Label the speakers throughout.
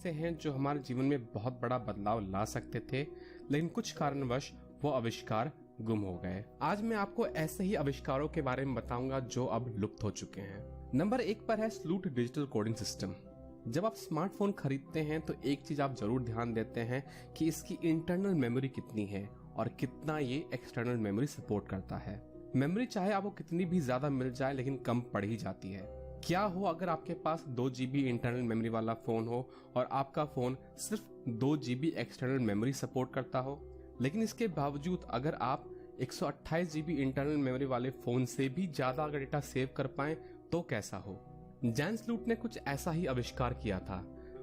Speaker 1: ऐसे हैं जो हमारे जीवन में बहुत बड़ा बदलाव ला सकते थे, लेकिन कुछ कारणवश वो आविष्कार गुम हो गए। आज मैं आपको ऐसे ही आविष्कारों के बारे में बताऊंगा जो अब लुप्त हो चुके हैं। नंबर 1 पर है स्लूट डिजिटल कोडिंग सिस्टम। जब आप स्मार्टफोन खरीदते हैं तो एक चीज आप जरूर ध्यान देते हैं कि इसकी इंटरनल मेमोरी कितनी है और कितना ये एक्सटर्नल मेमोरी सपोर्ट करता है। मेमोरी चाहे आपको कितनी भी ज्यादा मिल जाए लेकिन कम पड़ ही जाती है। क्या हो अगर आपके पास 2 GB इंटरनल मेमोरी वाला फोन हो और आपका फोन सिर्फ 2 GB एक्सटर्नल मेमोरी सपोर्ट करता हो, लेकिन इसके बावजूद अगर आप 128 GB इंटरनल मेमोरी वाले फोन से भी ज्यादा अगर डेटा सेव कर पाए तो कैसा हो। जैन स्लूट ने कुछ ऐसा ही आविष्कार किया था।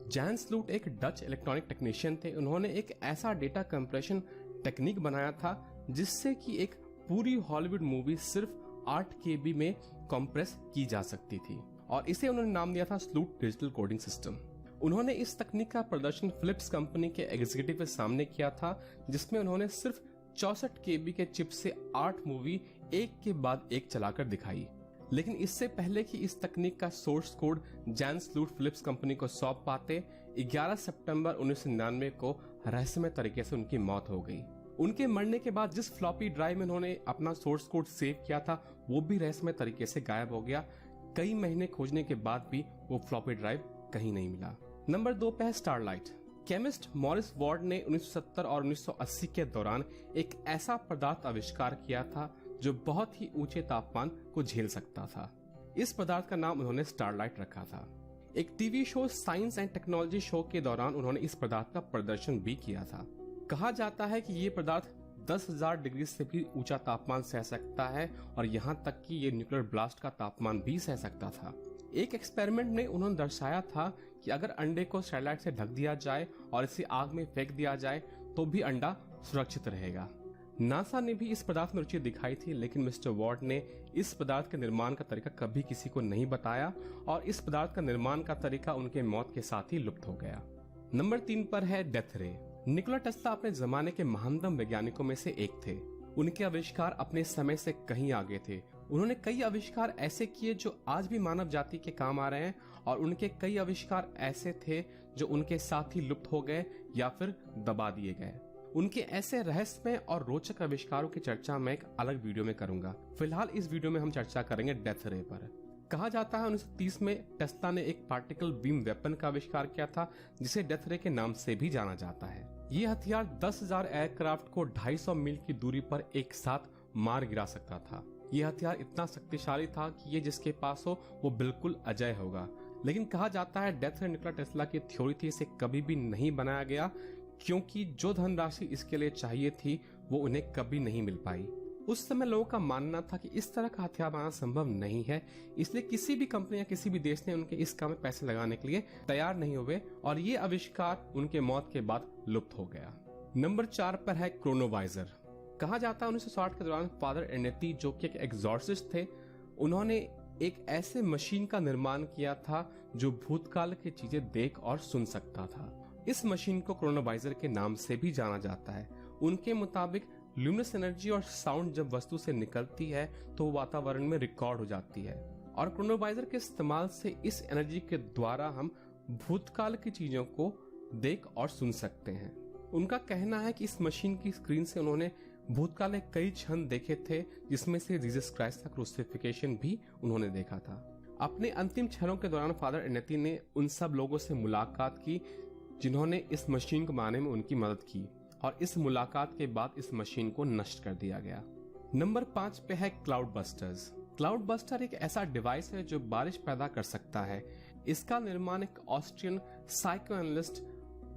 Speaker 1: जैन स्लूट एक डच इलेक्ट्रॉनिक टेक्नीशियन थे। उन्होंने एक ऐसा डेटा कंप्रेशन टेक्निक बनाया था जिससे कि एक पूरी हॉलीवुड मूवी सिर्फ 8 KB में कंप्रेस की जा सकती थी और इसे उन्होंने नाम दिया था स्लूट डिजिटल कोडिंग सिस्टम। उन्होंने इस तकनीक का प्रदर्शन फिलिप्स कंपनी के एग्जीक्यूटिव के सामने किया था, जिसमें उन्होंने सिर्फ 64 KB के चिप से 8 मूवी एक के बाद एक चलाकर दिखाई। लेकिन इससे पहले कि इस तकनीक का source code Jan Sloot Philips company को सौंप पाते, 11 सितंबर 1999 को रहस्यमय तरीके से उनकी मौत हो गई। उनके मरने के बाद जिस फ्लॉपी ड्राइव में उन्होंने अपना सोर्स कोड सेव किया था वो भी रहस्यमय तरीके से गायब हो गया। कई महीने खोजने के बाद भी वो फ्लॉपी ड्राइव कहीं नहीं मिला। नंबर 2 पे है स्टारलाइट। केमिस्ट मॉरिस वार्ड ने 1970 और 1980 के दौरान एक ऐसा पदार्थ आविष्कार किया था जो बहुत ही ऊंचे तापमान को झेल सकता था। इस पदार्थ का नाम उन्होंने स्टारलाइट रखा था। एक TV show science and technology show के दौरान उन्होंने इस पदार्थ का प्रदर्शन भी किया था। कहा जाता है कि ये पदार्थ 10,000 डिग्री से भी ऊंचा तापमान सह सकता है और यहाँ तक कि ये न्यूक्लियर ब्लास्ट का तापमान भी सह सकता था। एक एक्सपेरिमेंट में उन्होंने दर्शाया था कि अगर अंडे को स्टारलाइट से ढक दिया जाए और इसे आग में फेंक दिया जाए तो भी अंडा सुरक्षित रहेगा। नासा ने भी इस पदार्थ में रुचि दिखाई थी, लेकिन मिस्टर वार्ड ने इस पदार्थ के निर्माण का तरीका कभी किसी को नहीं बताया और इस पदार्थ का निर्माण का तरीका उनके मौत के साथ ही लुप्त हो गया। नंबर 3 पर है डेथ रे। निकोला टेस्ला अपने जमाने के महानतम वैज्ञानिकों में से एक थे। उनके आविष्कार अपने समय से कहीं आगे थे। उन्होंने कई आविष्कार ऐसे किए जो आज भी मानव जाति के काम आ रहे हैं और उनके कई आविष्कार ऐसे थे जो उनके साथ ही लुप्त हो गए या फिर दबा दिए गए। उनके ऐसे रहस्यमय और रोचक आविष्कारों की चर्चा मैं एक अलग वीडियो में करूंगा। फिलहाल इस वीडियो में हम चर्चा करेंगे डेथ रे पर। कहा जाता है 1930 में टेस्ला ने एक पार्टिकल बीम वेपन का आविष्कार किया था जिसे डेथ रे के नाम से भी जाना जाता है। ये हथियार 10,000 एयरक्राफ्ट को 250 मील की दूरी पर एक साथ मार गिरा सकता था। ये हथियार इतना शक्तिशाली था कि ये जिसके पास हो वो बिल्कुल अजय होगा। लेकिन कहा जाता है डेथ रे निकोला टेस्ला की थ्योरी थी, इसे कभी भी नहीं बनाया गया क्योंकि जो धनराशि इसके लिए चाहिए थी वो उन्हें कभी नहीं मिल पाई। उस समय लोगों का मानना था कि इस तरह का हथियार बनाना संभव नहीं है, इसलिए किसी भी कंपनी या किसी भी देश ने उनके इस काम में पैसे लगाने के लिए तैयार नहीं हुए और ये आविष्कार उनके मौत के बाद लुप्त हो गया। नंबर 4 पर है क्रोनोवाइजर। कहा जाता है 1960 के दौरान फादर एनेती, जो कि एक एग्जॉर्सिस्ट थे, उन्होंने एक ऐसे मशीन का निर्माण किया था जो भूतकाल की चीजें देख और सुन सकता था। इस मशीन को क्रोनोवाइजर के नाम से भी जाना जाता है। उनके मुताबिक ल्यूमिनस एनर्जी और साउंड जब वस्तु से निकलती है तो वातावरण में रिकॉर्ड हो जाती है और क्रोनोवाइजर के इस्तेमाल से इस एनर्जी के द्वारा हम भूतकाल की चीजों को देख और सुन सकते हैं। उनका कहना है कि इस मशीन की स्क्रीन से उन्होंने भूतकाल के कई क्षण देखे थे, जिसमें से जीसस क्राइस्ट का क्रूसिफिकेशन भी उन्होंने देखा था। अपने अंतिम क्षणों के दौरान फादर एनेती ने उन सब लोगों से मुलाकात की जिन्होंने इस मशीन को बनाने में उनकी मदद की और इस मुलाकात के बाद इस मशीन को नष्ट कर दिया गया। नंबर 5 पे है क्लाउड बस्टर्स। क्लाउड बस्टर एक ऐसा डिवाइस है जो बारिश पैदा कर सकता है। इसका निर्माण एक ऑस्ट्रियन साइकोएनालिस्ट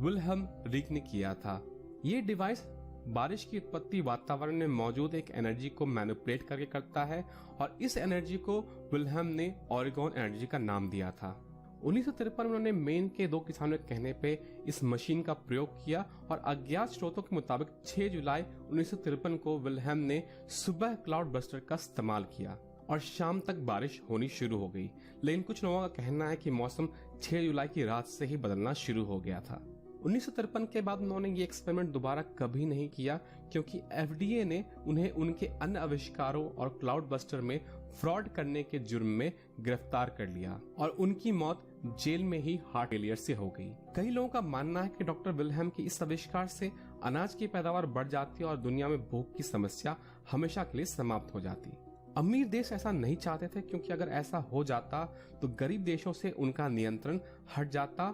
Speaker 1: विल्हेल्म रीक ने किया था। ये डिवाइस बारिश की उत्पत्ति वातावरण में मौजूद एक एनर्जी को मैनिपुलेट करके करता है और इस एनर्जी को विल्हेल्म ने ओरेगॉन एनर्जी का नाम दिया था। 1953 में उन्होंने मेन के 2 किसानों के कहने पे इस मशीन का प्रयोग किया और अज्ञात स्रोतों के मुताबिक 6 जुलाई 1953 को विल्हेल्म ने सुबह क्लाउड बस्टर का इस्तेमाल किया और शाम तक बारिश होनी शुरू हो गई। लेकिन कुछ लोगों का कहना है कि मौसम 6 जुलाई की रात से ही बदलना शुरू हो गया था। 1953 के बाद उन्होंने ये एक्सपेरिमेंट दोबारा कभी नहीं किया क्योंकि FDA ने उन्हें उनके अन्य आविष्कारों और क्लाउड बस्टर में फ्रॉड करने के जुर्म में गिरफ्तार कर लिया और उनकी मौत जेल में ही हार्ट फेलियर से हो गई। कई लोगों का मानना है कि डॉक्टर विल्हेम की इस आविष्कार से अनाज की पैदावार बढ़ जाती और दुनिया में भूख की समस्या हमेशा के लिए समाप्त हो जाती। अमीर देश ऐसा नहीं चाहते थे, क्योंकि अगर ऐसा हो जाता तो गरीब देशों से उनका नियंत्रण हट जाता,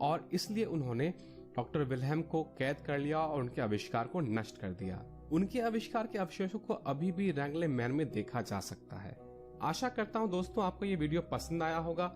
Speaker 1: और इसलिए उन्होंने डॉक्टर विल्हेम को कैद कर लिया और उनके आविष्कार को नष्ट कर दिया। उनके आविष्कार के अवशेषों को अभी भी रैंगले मैन में देखा जा सकता है। आशा करता हूँ दोस्तों आपको ये वीडियो पसंद आया होगा।